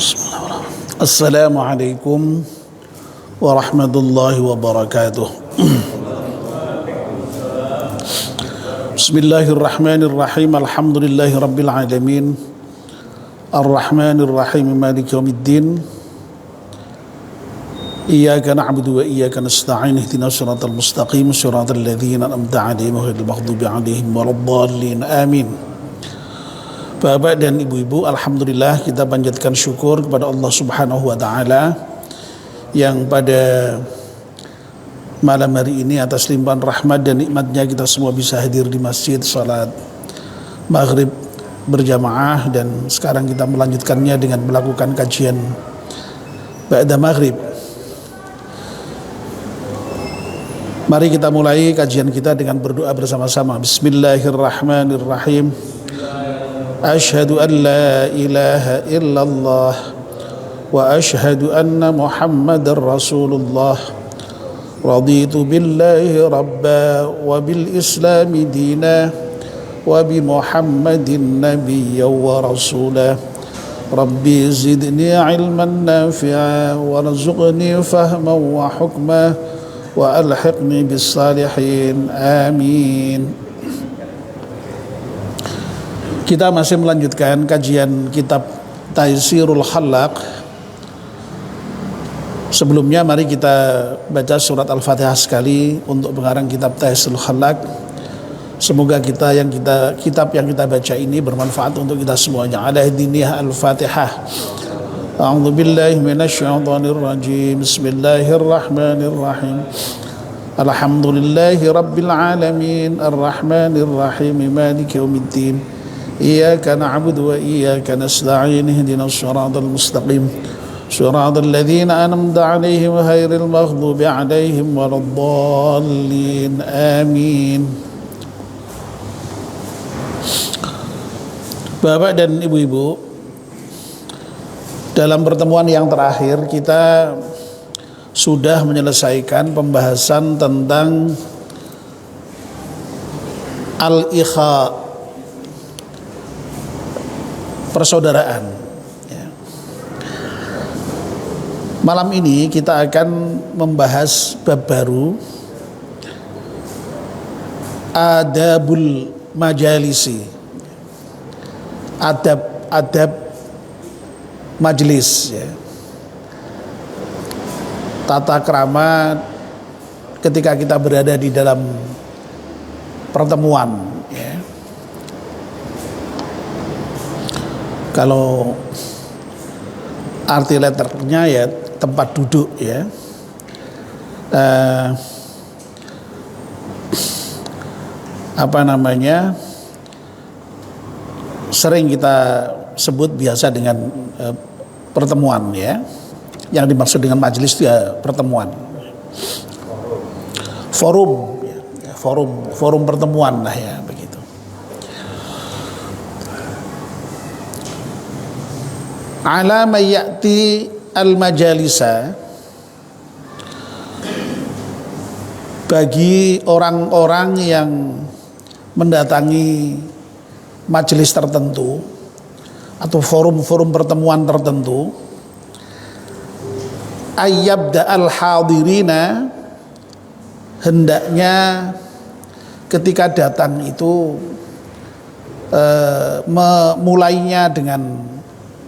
Bismillahirrahmanirrahim. Assalamualaikum warahmatullahi wabarakatuh. Bismillahirrahmanirrahim. Alhamdulillahi rabbil alamin. Ar-Rahmanirrahim. Maliki yaumiddin. Iyyaka na'budu wa iyyaka nasta'in. Ihdinas siratal mustaqim, siratal ladzina an'amta 'alaihim ghairil maghdubi 'alaihim waladdallin. Amin. Bapak dan ibu-ibu, alhamdulillah kita panjatkan syukur kepada Allah Subhanahu wa taala yang pada malam hari ini atas limpahan rahmat dan nikmatnya kita semua bisa hadir di masjid salat maghrib berjamaah, dan sekarang kita melanjutkannya dengan melakukan kajian ba'da maghrib. Mari kita mulai kajian kita dengan berdoa bersama-sama. Bismillahirrahmanirrahim. Asyhadu an la ilaha illallah wa asyhadu anna Muhammadar Rasulullah. Raditu billahi rabba wa bil islami dina wa bi Muhammadin nabiyya wa rasula. Rabbi zidni ilman nafi'a warzuqni fahman wa hukma wa alhiqni bis salihin. Amin. Kita masih melanjutkan kajian kitab Taysirul Khallaq. Sebelumnya mari kita baca surat Al-Fatihah sekali untuk pengarang kitab Taysirul Khallaq. Semoga kitab yang kita baca ini bermanfaat untuk kita semuanya. Ala diniyah Al-Fatihah. A'udzu billahi minasyaitonir rajim. Bismillahirrahmanirrahim. Alhamdulillahi rabbil alamin, arrahmanir rahim, maliki yaumiddin. Iyyaka na'budu wa iyyaka nasta'in. Ihdinas siratal mustaqim, siratal ladzina an'amta 'alaihim ghairil maghdubi 'alaihim waladdallin. Amin. Bapak dan ibu-ibu, dalam pertemuan yang terakhir kita sudah menyelesaikan pembahasan tentang al-ikha, persaudaraan. Malam ini kita akan membahas bab baru, adabul majalisi, adab majelis, tata krama ketika kita berada di dalam pertemuan. Kalau arti letternya ya tempat duduk, sering kita sebut biasa dengan pertemuan, yang dimaksud dengan majelis itu ya pertemuan, forum pertemuan lah ya, begitu. Ala may ya'ti al-majalisa, bagi orang-orang yang mendatangi majelis tertentu atau forum-forum pertemuan tertentu, ayyabda al-hadirina, hendaknya ketika datang itu memulainya dengan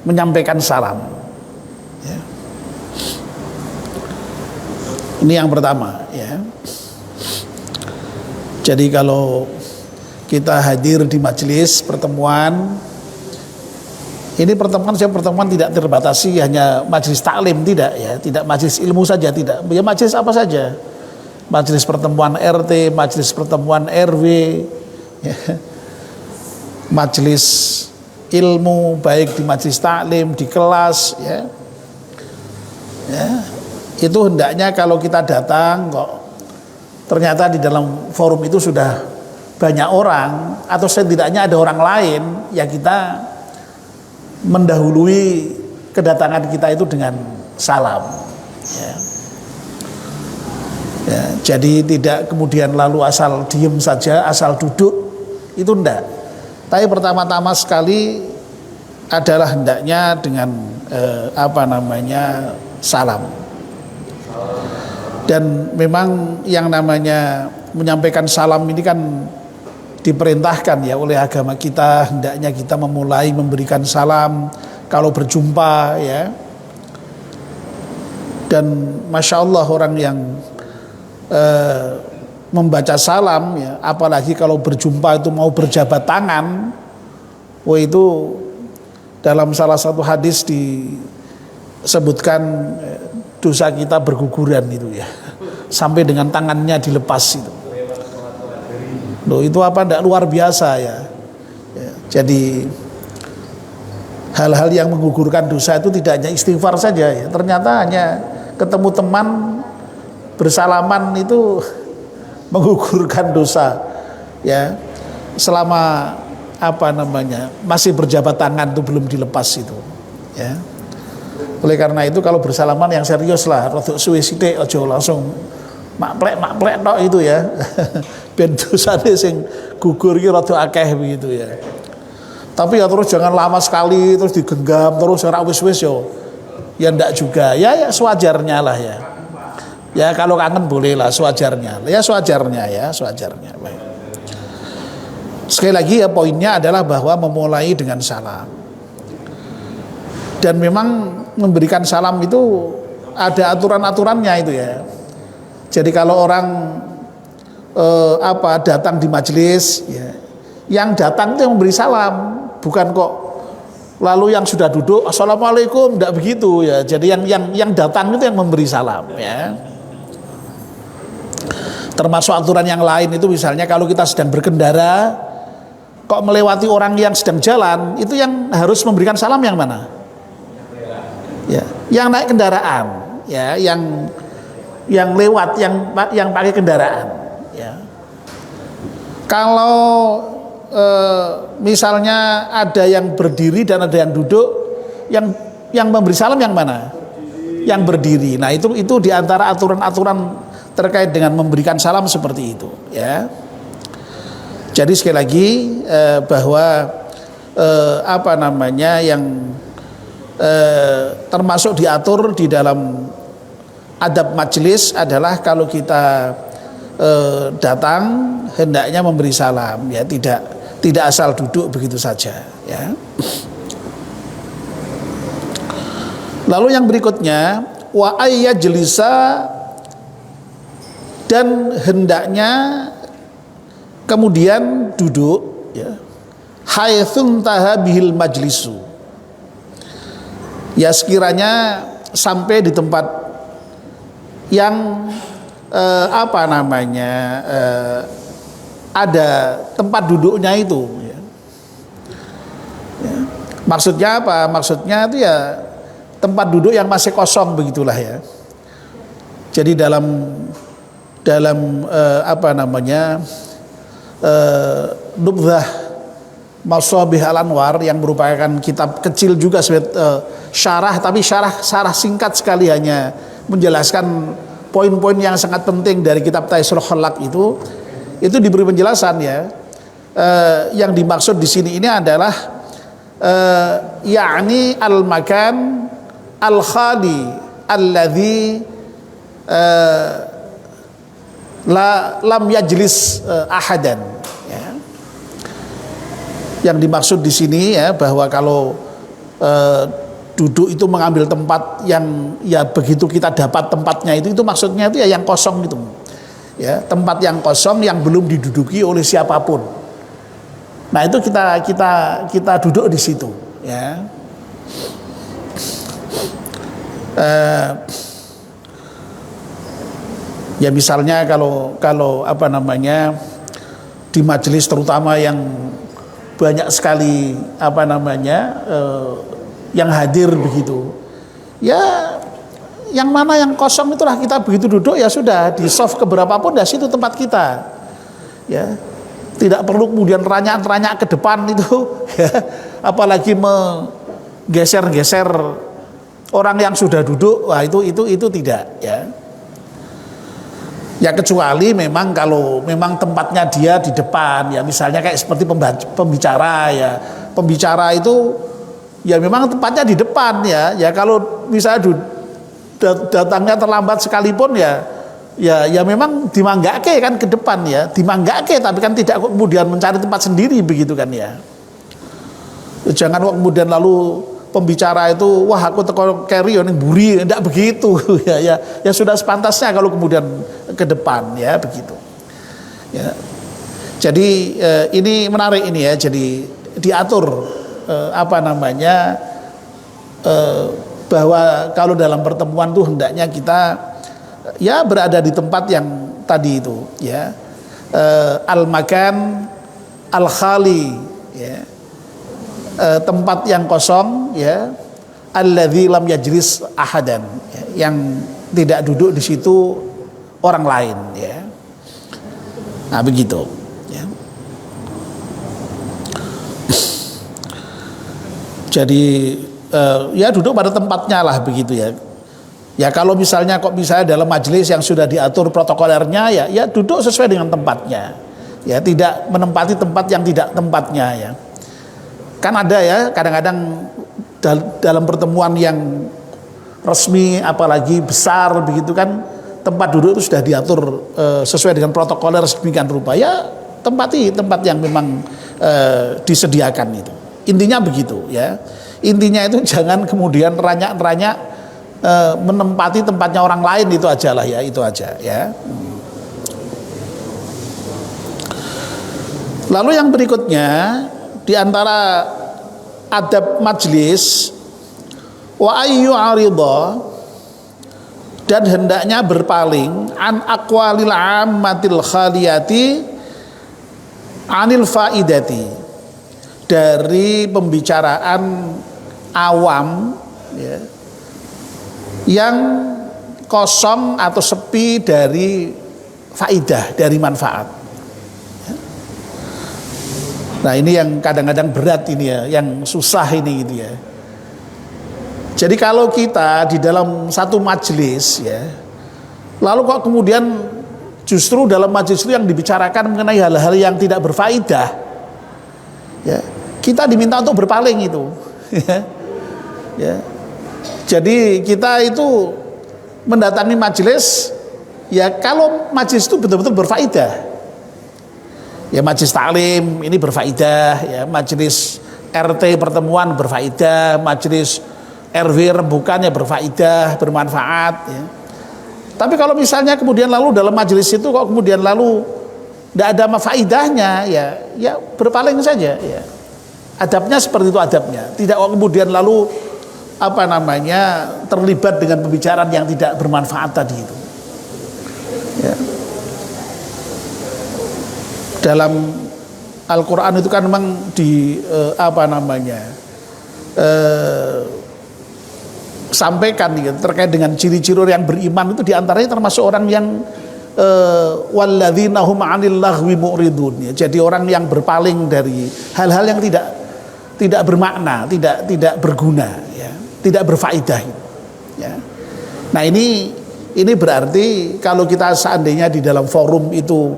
menyampaikan salam. Ini yang pertama, Jadi kalau kita hadir di majelis pertemuan, ini pertemuan tidak terbatasi hanya majelis taklim, tidak, tidak majelis ilmu saja, tidak, ya majelis apa saja, majelis pertemuan RT, majelis pertemuan RW, majelis ilmu, baik di majelis taklim, di kelas, itu hendaknya kalau kita datang kok ternyata di dalam forum itu sudah banyak orang, atau setidaknya ada orang lain, ya kita mendahului kedatangan kita itu dengan salam, jadi tidak kemudian lalu asal diem saja, asal duduk, itu enggak. Tapi pertama-tama sekali adalah hendaknya dengan salam. Dan memang yang namanya menyampaikan salam ini kan diperintahkan ya oleh agama kita, hendaknya kita memulai memberikan salam kalau berjumpa ya. Dan masya Allah orang yang membaca salam ya, apalagi kalau berjumpa itu mau berjabat tangan, itu dalam salah satu hadis disebutkan dosa kita berguguran itu ya, sampai dengan tangannya dilepas itu. Loh, itu apa tidak luar biasa ya. Jadi hal-hal yang menggugurkan dosa itu tidak hanya istighfar saja ya, ternyata hanya ketemu teman bersalaman itu menggugurkan dosa ya, selama masih berjabat tangan itu belum dilepas itu ya. Oleh karena itu kalau bersalaman yang serius lah, rodok suwe sithik, aja langsung makplek tok itu ya. Ben dosane sing gugur iki rada akeh begitu ya. Tapi ya terus jangan lama sekali terus digenggam terus ora wis-wis ya ndak juga. Ya sewajarnya lah ya. Ya kalau kangen boleh lah sewajarnya. Ya sewajarnya. Baik. Sekali lagi ya poinnya adalah bahwa memulai dengan salam. Dan memang memberikan salam itu ada aturan-aturannya itu ya. Jadi kalau orang datang di majelis ya, yang datang itu yang memberi salam, bukan kok lalu yang sudah duduk assalamualaikum, tidak begitu ya. Jadi yang datang itu yang memberi salam ya. Termasuk aturan yang lain itu misalnya kalau kita sedang berkendara kok melewati orang yang sedang jalan, itu yang harus memberikan salam yang mana? Ya, yang naik kendaraan ya, yang lewat, yang pakai kendaraan ya. Kalau misalnya ada yang berdiri dan ada yang duduk, yang memberi salam yang mana? Yang berdiri. Nah itu diantara aturan-aturan terkait dengan memberikan salam seperti itu ya. Jadi sekali lagi bahwa yang termasuk diatur di dalam adab majelis adalah kalau kita datang hendaknya memberi salam ya, tidak asal duduk begitu saja ya. Lalu yang berikutnya wa ayyajlisa, dan hendaknya kemudian duduk ya, haitsun tahabihil majlisu, ya sekiranya sampai di tempat yang ada tempat duduknya itu ya. Ya. Maksudnya apa? Maksudnya itu ya tempat duduk yang masih kosong begitulah ya. Jadi dalam Nubdhah Mashabih Al-Anwar yang merupakan kitab kecil juga syarah, tapi syarah singkat sekali, hanya menjelaskan poin-poin yang sangat penting dari kitab Taisirul Khalaq itu diberi penjelasan ya. Yang dimaksud di sini ini adalah yakni al-makan al-khali alladzi lam yajlis ahadan ya. Yang dimaksud di sini ya bahwa kalau duduk itu mengambil tempat yang ya begitu kita dapat tempatnya itu maksudnya itu ya yang kosong itu ya, tempat yang kosong yang belum diduduki oleh siapapun. Nah itu kita duduk di situ ya. Ya misalnya kalau di majelis terutama yang banyak sekali yang hadir begitu ya, yang mana yang kosong itulah kita begitu duduk ya sudah di soft keberapa pun ya situ tempat kita ya, tidak perlu kemudian ranyak-ranyak ke depan itu ya, apalagi menggeser-geser orang yang sudah duduk. Wah itu tidak ya. Ya kecuali memang kalau memang tempatnya dia di depan ya, misalnya kayak seperti pembicara ya, pembicara itu ya memang tempatnya di depan ya. Ya kalau misalnya datangnya terlambat sekalipun ya memang dimanggake kan ke depan ya, dimanggake, tapi kan tidak kemudian mencari tempat sendiri begitu kan ya. Jangan kok kemudian lalu pembicara itu wah aku teko keri ning mburi, tidak begitu ya sudah sepantasnya kalau kemudian ke depan ya begitu. Ya. Jadi ini menarik ini ya, jadi diatur bahwa kalau dalam pertemuan tuh hendaknya kita ya berada di tempat yang tadi itu ya, al-makan al-khali ya, tempat yang kosong ya, alladzi lam yajlis ahadan ya, yang tidak duduk di situ orang lain ya. Nah begitu ya. Jadi ya duduk pada tempatnya lah begitu ya. Ya kalau misalnya dalam majelis yang sudah diatur protokolernya ya duduk sesuai dengan tempatnya. Ya tidak menempati tempat yang tidak tempatnya ya. Kan ada ya kadang-kadang dalam pertemuan yang resmi apalagi besar begitu kan, tempat duduk itu sudah diatur sesuai dengan protokoler sedemikian rupa ya, tempati tempat yang memang disediakan itu. Intinya begitu ya. Intinya itu jangan kemudian ranyak-ranyak menempati tempatnya orang lain, itu aja lah ya, itu aja ya. Lalu yang berikutnya di antara adab majlis, wa ayyu arida, dan hendaknya berpaling an aqwalil ammatil khaliyati anil faidati, dari pembicaraan awam ya, yang kosong atau sepi dari faidah, dari manfaat. Nah ini yang kadang-kadang berat ini ya, yang susah ini gitu ya. Jadi kalau kita di dalam satu majelis ya, lalu kok kemudian justru dalam majelis itu yang dibicarakan mengenai hal-hal yang tidak berfaedah ya, kita diminta untuk berpaling itu ya. Jadi kita itu mendatangi majelis ya kalau majelis itu betul-betul berfaedah. Ya majelis taklim ini berfaedah ya, majelis RT pertemuan berfaedah, majelis RW rembukannya berfaedah, bermanfaat ya. Tapi kalau misalnya kemudian lalu dalam majelis itu kok kemudian lalu tidak ada faedahnya ya berpaling saja ya. Adabnya seperti itu adabnya. Tidak kok kemudian lalu terlibat dengan pembicaraan yang tidak bermanfaat tadi itu. Ya. Dalam Al-Quran itu kan memang sampaikan gitu, terkait dengan ciri-ciri yang beriman itu diantaranya termasuk orang yang walladzina hum 'anil laghwi mu'ridun ya. Jadi orang yang berpaling dari hal-hal yang tidak bermakna, tidak berguna ya, tidak berfaedah ya. Nah ini berarti kalau kita seandainya di dalam forum itu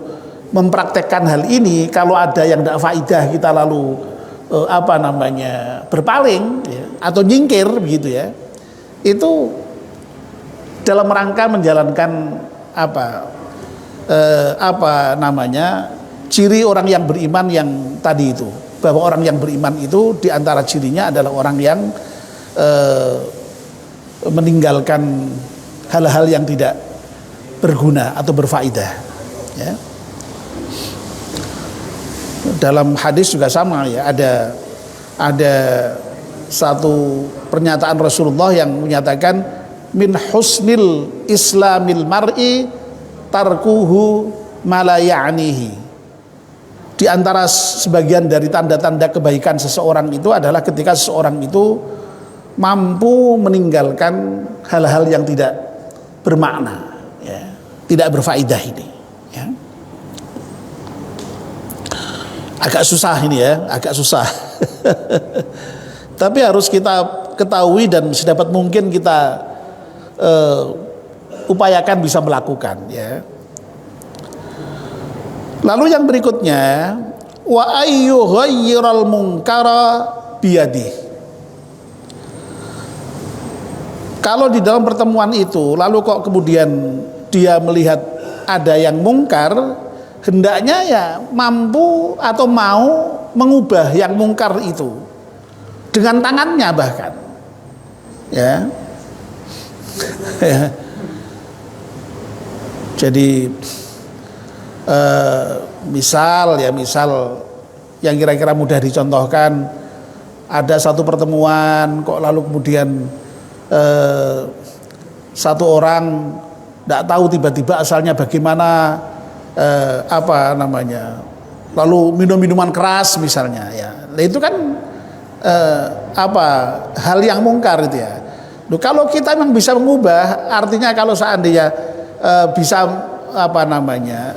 mempraktekkan hal ini, kalau ada yang tidak faedah kita lalu berpaling ya, atau nyingkir begitu ya, itu dalam rangka menjalankan ciri orang yang beriman yang tadi itu, bahwa orang yang beriman itu diantara cirinya adalah orang yang meninggalkan hal-hal yang tidak berguna atau berfaedah ya. Dalam hadis juga sama ya, ada satu pernyataan Rasulullah yang menyatakan min husnil islamil mar'i tarkuhu ma la ya'nihi. Di antara sebagian dari tanda-tanda kebaikan seseorang itu adalah ketika seseorang itu mampu meninggalkan hal-hal yang tidak bermakna ya, tidak berfaedah ini ya. Agak susah ini ya, agak susah. Tapi harus kita ketahui dan sedapat mungkin kita upayakan bisa melakukan ya. Lalu yang berikutnya, wa ayyu ghayyiral munkara biyadi. Kalau di dalam pertemuan itu lalu kok kemudian dia melihat ada yang mungkar, hendaknya ya mampu atau mau mengubah yang mungkar itu dengan tangannya bahkan, ya. Jadi misal yang kira-kira mudah dicontohkan, ada satu pertemuan kok lalu kemudian satu orang tidak tahu tiba-tiba asalnya bagaimana, apa namanya, lalu minum minuman keras misalnya, ya. Nah, itu kan hal yang mungkar itu ya. Loh, kalau kita memang bisa mengubah, artinya kalau seandainya bisa apa namanya,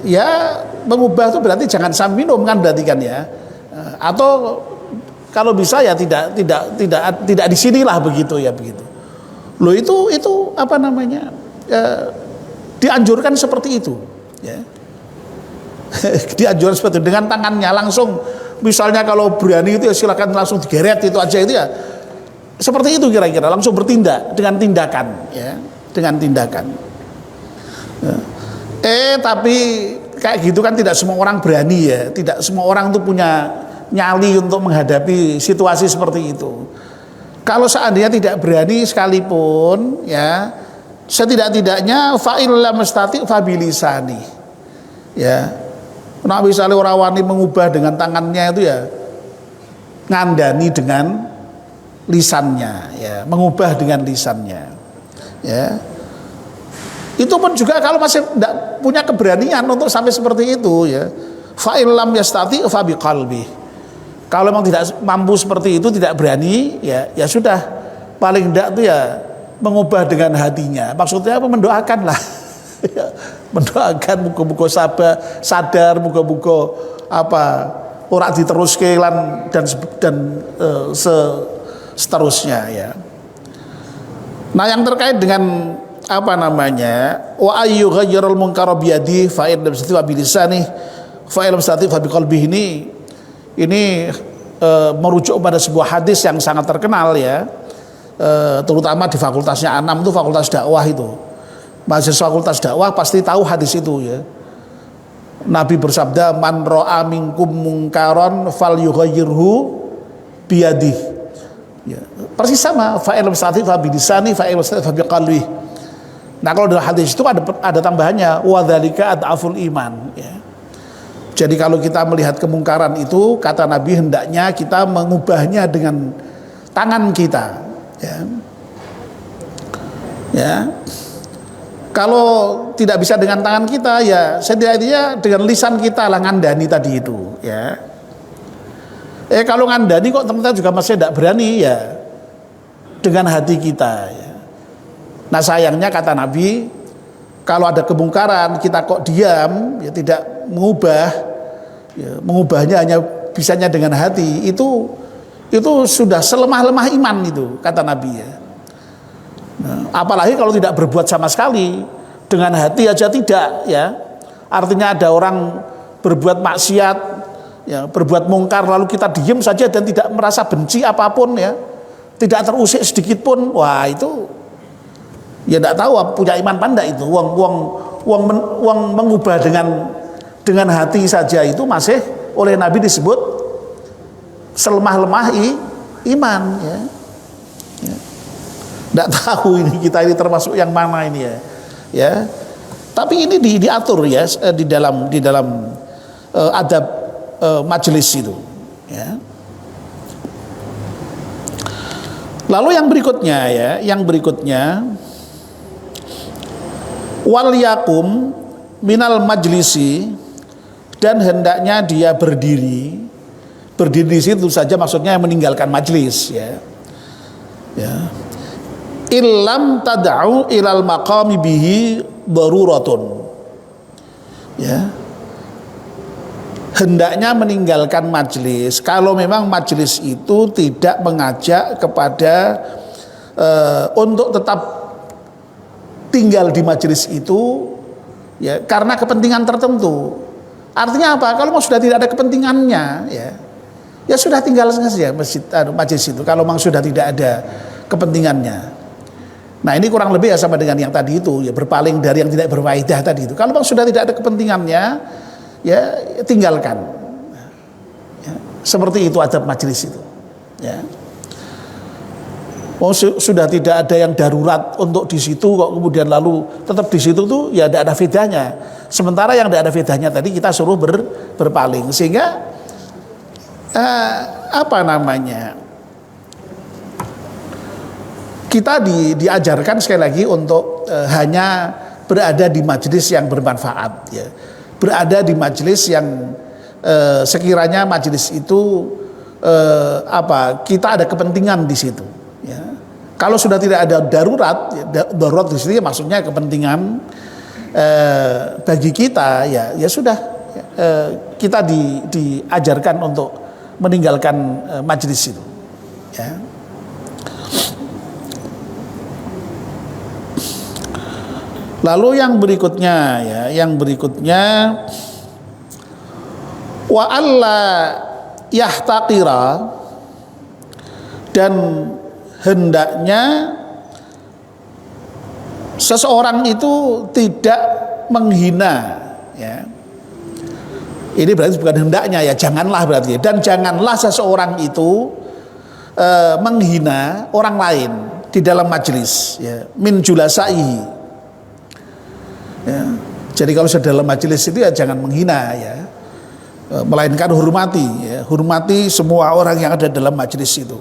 ya mengubah itu berarti jangan sampai minum kan, berarti kan ya. Atau kalau bisa ya tidak di sinilah begitu ya, begitu. Loh, itu apa namanya, dianjurkan seperti itu, ya. Dianjurkan seperti itu dengan tangannya langsung. Misalnya kalau berani itu ya silakan langsung digeret itu aja, itu ya. Seperti itu kira-kira, langsung bertindak dengan tindakan, ya, dengan tindakan. Tapi kayak gitu kan tidak semua orang berani ya, tidak semua orang tuh punya nyali untuk menghadapi situasi seperti itu. Kalau seandainya tidak berani sekalipun, ya, setidak-tidaknya fa'il lam yastati' fabilisani, ya. Nah, misalnya orang wani mengubah dengan tangannya itu ya ngandani dengan lisannya, ya, mengubah dengan lisannya, ya. Itu pun juga kalau masih tidak punya keberanian untuk sampai seperti itu, ya, fa'il lam yastati' fa biqalbi. Kalau memang tidak mampu seperti itu, tidak berani, ya sudah, paling tidak itu ya mengubah dengan hatinya. Maksudnya apa? Mendoakan lah. Mendoakan muga-muga sadar, muga-muga apa ora diteruske lan dan seterusnya, ya. Nah, yang terkait dengan apa namanya, wa ayyughayyirul munkara biyadi fa in lam yastati' fa bilisani fa in lam yastati' fa biqalbihi, ini merujuk pada sebuah hadis yang sangat terkenal, ya, terutama di fakultasnya Anam itu, fakultas dakwah itu. Mahasiswa fakultas dakwah pasti tahu hadis itu, ya. Nabi bersabda, man ra'a minkum mungkaron falyughayyirhu biyadi. Ya, persis sama, fa in lam yastati' fa bilisani fa in lam yastati' fa biqalbihi. Nah, kalau dalam hadis itu ada tambahannya, wa dzalika ad'aful iman, ya. Jadi kalau kita melihat kemungkaran itu, kata Nabi, hendaknya kita mengubahnya dengan tangan kita, ya. Ya. Kalau tidak bisa dengan tangan kita, ya setidaknya dengan lisan kita lah ngandani tadi itu, ya. Kalau ngandani kok teman-teman juga masih tidak berani, ya, dengan hati kita, ya. Nah, sayangnya kata Nabi, kalau ada kemungkaran kita kok diam, ya, tidak mengubah, ya, mengubahnya hanya bisanya dengan hati, itu sudah selemah-lemah iman itu, kata Nabi, ya. Nah, apalagi kalau tidak berbuat sama sekali, dengan hati aja tidak, ya. Artinya ada orang berbuat maksiat, ya, berbuat mungkar, lalu kita diam saja dan tidak merasa benci apapun, ya, tidak terusik sedikit pun, wah itu ya tidak tahu punya iman panda itu. Uang mengubah dengan hati saja itu masih oleh Nabi disebut selemah-lemah iman, ya. Tidak tahu ini kita ini termasuk yang mana ini, ya. Tapi ini diatur, ya, di dalam adab majelis itu, ya. Lalu yang berikutnya wal yakum minal majlisi, dan hendaknya dia berdiri di situ saja, maksudnya meninggalkan majlis, ya. Illam tad'u ilal maqami bihi daruratun, ya. Hendaknya meninggalkan majlis kalau memang majlis itu tidak mengajak kepada untuk tetap tinggal di majelis itu, ya, karena kepentingan tertentu. Artinya apa? Kalau sudah tidak ada kepentingannya, ya sudah tinggal saja majelis itu. Kalau memang sudah tidak ada kepentingannya, Nah ini kurang lebih ya sama dengan yang tadi itu, ya berpaling dari yang tidak berfaedah tadi itu. Kalau sudah tidak ada kepentingannya, ya tinggalkan. Ya, seperti itu adab majelis itu. Ya. Oh, sudah tidak ada yang darurat untuk di situ kok kemudian lalu tetap di situ tuh ya tidak ada bedanya. Sementara yang tidak ada bedanya tadi kita suruh berpaling sehingga apa namanya? Kita diajarkan sekali lagi untuk hanya berada di majelis yang bermanfaat, ya. Berada di majelis yang sekiranya majelis itu kita ada kepentingan di situ. Ya. Kalau sudah tidak ada darurat, ya, darurat di sini maksudnya kepentingan bagi kita, ya sudah kita diajarkan untuk meninggalkan majelis itu. Ya. Lalu yang berikutnya wa alla yahtaqira, dan hendaknya seseorang itu tidak menghina, ya. Ini berarti bukan hendaknya, ya janganlah berarti, dan janganlah seseorang itu menghina orang lain di dalam majelis, ya, min julasaihi. Ya. Jadi kalau sudah dalam majelis itu ya jangan menghina, ya, melainkan hormati, ya, hormati semua orang yang ada dalam majelis itu,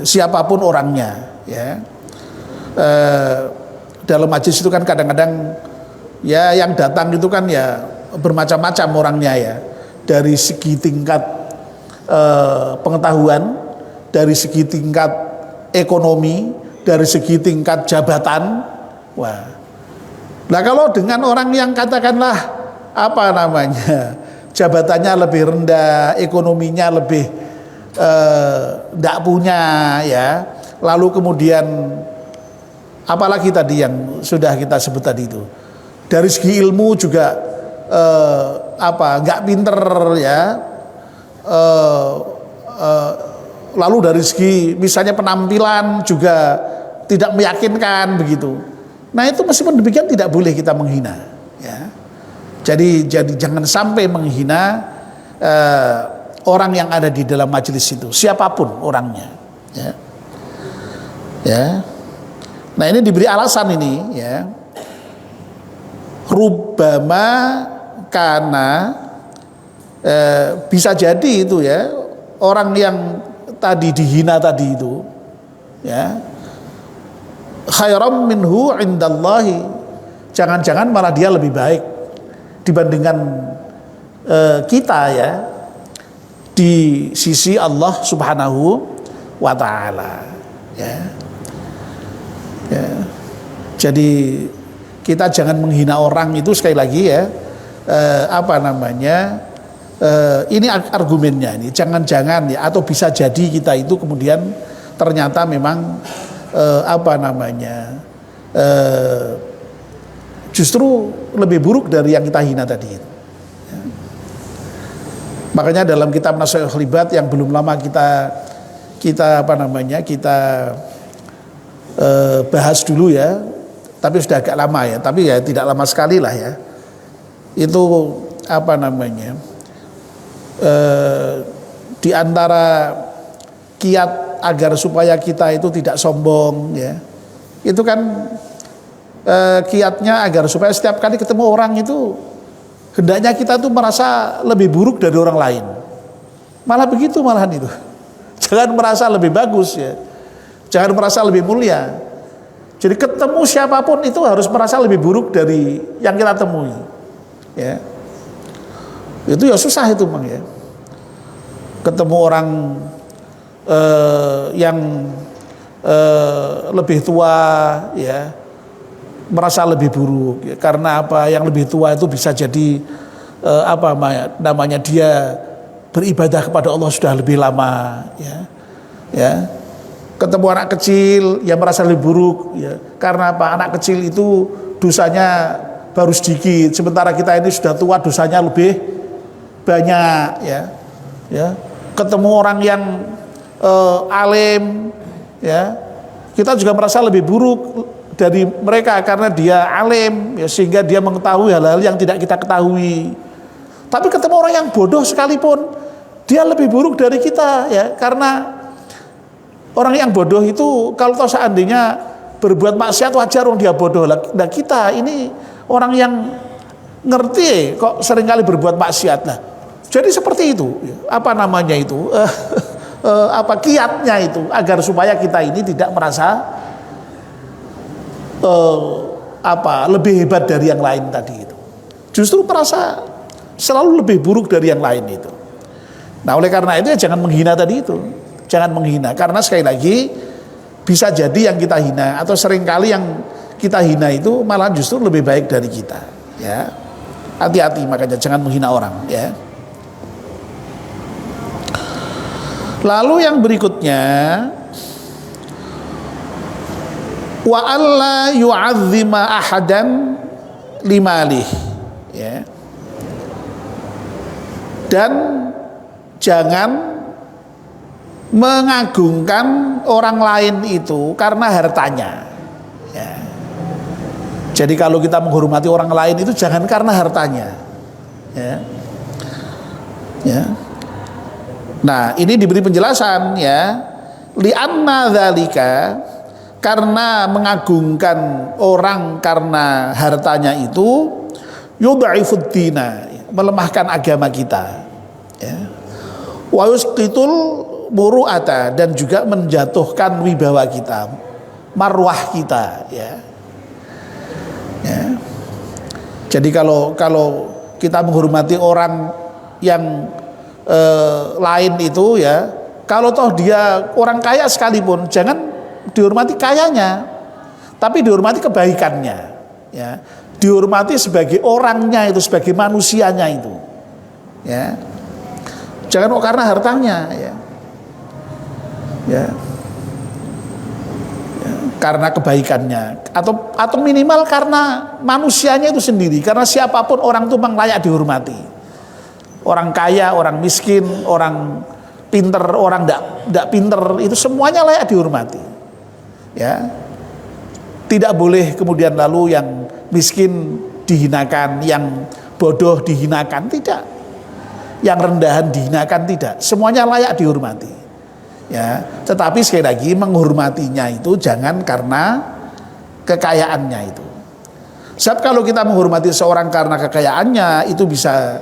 siapapun orangnya, ya. Dalam majelis itu kan kadang-kadang ya yang datang itu kan ya bermacam-macam orangnya, ya, dari segi tingkat pengetahuan, dari segi tingkat ekonomi, dari segi tingkat jabatan, wah. Nah kalau dengan orang yang katakanlah apa namanya jabatannya lebih rendah, ekonominya lebih tidak punya, ya, lalu kemudian apalagi tadi yang sudah kita sebut tadi itu, dari segi ilmu juga nggak pinter, ya, lalu dari segi misalnya penampilan juga tidak meyakinkan begitu. Nah itu meskipun demikian tidak boleh kita menghina, ya. Jadi jangan sampai menghina orang yang ada di dalam majelis itu, siapapun orangnya, ya. Ya. Nah ini diberi alasan ini, ya. Rubbama karena bisa jadi itu, ya, orang yang tadi dihina tadi itu, ya, khairam minhu indallahi, jangan-jangan malah dia lebih baik dibandingkan kita, ya, di sisi Allah Subhanahu wa taala, ya. Ya. Jadi kita jangan menghina orang itu sekali lagi, ya, apa namanya, ini argumennya ini, jangan-jangan, ya, atau bisa jadi kita itu kemudian ternyata memang apa namanya justru lebih buruk dari yang kita hina tadi, ya. Makanya dalam kitab Nashihul Libat yang belum lama kita apa namanya kita bahas dulu, ya, tapi sudah agak lama, ya, tapi ya tidak lama sekali lah, ya, itu apa namanya di antara kiat agar supaya kita itu tidak sombong, ya, itu kan kiatnya agar supaya setiap kali ketemu orang itu hendaknya kita tuh merasa lebih buruk dari orang lain, malah begitu malahan itu. Jangan merasa lebih bagus, ya, jangan merasa lebih mulia. Jadi ketemu siapapun itu harus merasa lebih buruk dari yang kita temui, ya. Itu ya susah itu, Bang, ya. Ketemu orang yang lebih tua, ya, merasa lebih buruk, ya, karena apa? Yang lebih tua itu bisa jadi apa namanya dia beribadah kepada Allah sudah lebih lama, ya, ya. Ketemu anak kecil yang merasa lebih buruk, ya, karena apa? Anak kecil itu dosanya baru sedikit, sementara kita ini sudah tua dosanya lebih banyak, ya, ya. Ketemu orang yang alim, ya, Kita juga merasa lebih buruk dari mereka karena dia alim, ya, sehingga dia mengetahui hal-hal yang tidak kita ketahui. Tapi ketemu orang yang bodoh sekalipun, dia lebih buruk dari kita, ya, karena orang yang bodoh itu kalau tahu seandainya berbuat maksiat wajar, orang dia bodoh. Nah kita ini orang yang ngerti kok seringkali berbuat maksiat. Nah, jadi seperti itu, apa namanya itu, apa kiatnya itu agar supaya kita ini tidak merasa lebih hebat dari yang lain tadi itu. Justru merasa selalu lebih buruk dari yang lain itu. Nah, oleh karena itu ya jangan menghina tadi itu. Jangan menghina, karena sekali lagi bisa jadi yang kita hina atau seringkali yang kita hina itu malah justru lebih baik dari kita, ya. Hati-hati, makanya jangan menghina orang, ya. Lalu yang berikutnya, wa alla yu'azzima ahadan limalih, ya. Dan jangan mengagungkan orang lain itu karena hartanya, ya. Jadi kalau kita menghormati orang lain itu jangan karena hartanya, ya. Ya. Nah, ini diberi penjelasan, ya, li'anna dzalika, karena mengagungkan orang karena hartanya itu yudha'ifud dina, melemahkan agama kita, ya. Wa yusqitul muru'ata, dan juga menjatuhkan wibawa kita, marwah kita, ya. Ya. Jadi kalau kita menghormati orang yang lain itu, ya, kalau toh dia orang kaya sekalipun jangan dihormati kayanya, tapi dihormati kebaikannya, ya. Dihormati sebagai orangnya itu, sebagai manusianya itu, ya. Jangan kok karena hartanya, ya. Ya. Ya, karena kebaikannya atau minimal karena manusianya itu sendiri, karena siapapun orang itu memang layak dihormati. Orang kaya, orang miskin, orang pinter, orang tidak pinter, itu semuanya layak dihormati, ya. Tidak boleh kemudian lalu yang miskin dihinakan, yang bodoh dihinakan, tidak. Yang rendahan dihinakan, tidak. Semuanya layak dihormati, ya. Tetapi sekali lagi menghormatinya itu jangan karena kekayaannya itu. Sebab kalau kita menghormati seorang karena kekayaannya, itu bisa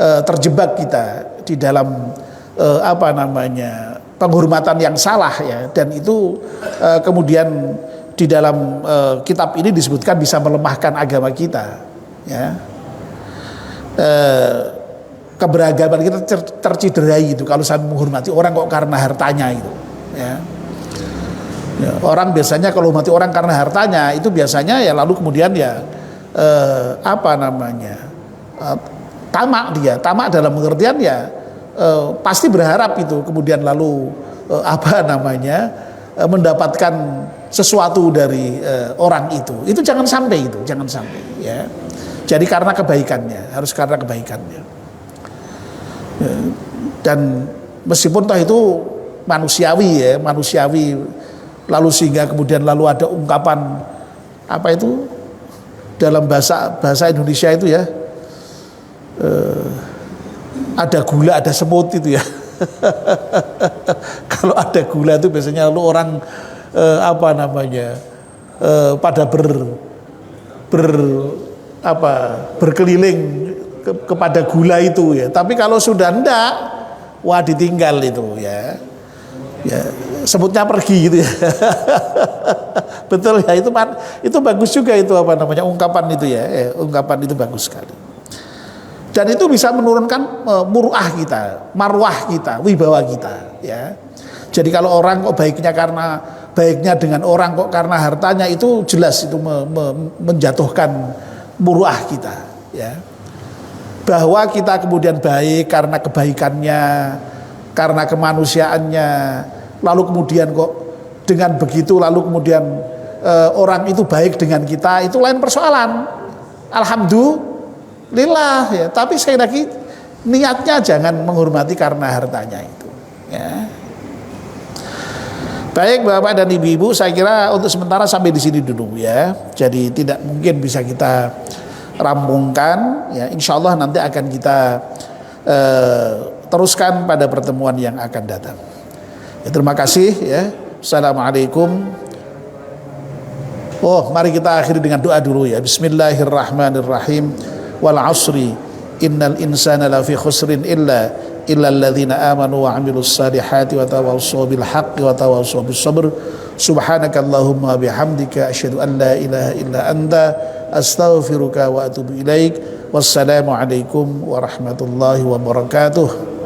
terjebak kita di dalam penghormatan yang salah, ya. Dan itu kemudian di dalam kitab ini disebutkan bisa melemahkan agama kita, ya. Keberagaman kita terciderai itu kalau saya menghormati orang kok karena hartanya itu, ya. Ya, orang biasanya kalau menghormati orang karena hartanya itu biasanya ya lalu kemudian ya tamak. Dia tamak dalam pengertian ya pasti berharap itu kemudian lalu mendapatkan sesuatu dari orang itu jangan sampai, ya. Jadi karena kebaikannya, harus karena kebaikannya, ya. Dan meskipun toh itu manusiawi, ya, manusiawi, lalu sehingga kemudian lalu ada ungkapan apa itu dalam bahasa Indonesia itu, ya, ada gula ada semut itu, ya. Kalau ada gula itu biasanya lalu orang pada berkeliling kepada gula itu, ya. Tapi kalau sudah enggak, wah ditinggal itu, ya. Ya, semutnya pergi gitu, ya. Betul, ya, itu bagus juga itu ungkapan itu, ya. Ungkapan itu bagus sekali. Dan itu bisa menurunkan muruah kita, marwah kita, wibawa kita, ya. Jadi kalau orang kok baiknya dengan orang kok karena hartanya, itu jelas itu menjatuhkan muruah kita, ya. Bahwa kita kemudian baik karena kebaikannya, karena kemanusiaannya, lalu kemudian kok dengan begitu lalu kemudian orang itu baik dengan kita, itu lain persoalan. Alhamdulillah, ya. Tapi sekali lagi niatnya jangan menghormati karena hartanya itu, ya. Baik Bapak dan Ibu-ibu, saya kira untuk sementara sampai di sini dulu ya. Jadi tidak mungkin bisa kita rampungkan ya. Insya Allah nanti akan kita teruskan pada pertemuan yang akan datang. Ya, terima kasih ya. Assalamualaikum. Oh, mari kita akhiri dengan doa dulu ya. Bismillahirrahmanirrahim. Wal asri innal insana lafi khusrin illa alladzina amanu wa amilus salihati wa tawassaw bil haqqi wa tawassaw bis sabr. Subhanakallahumma bihamdika asyhadu an la ilaha illa anta astaghfiruka wa atubu ilaik. Wassalamu alaikum warahmatullahi wabarakatuh.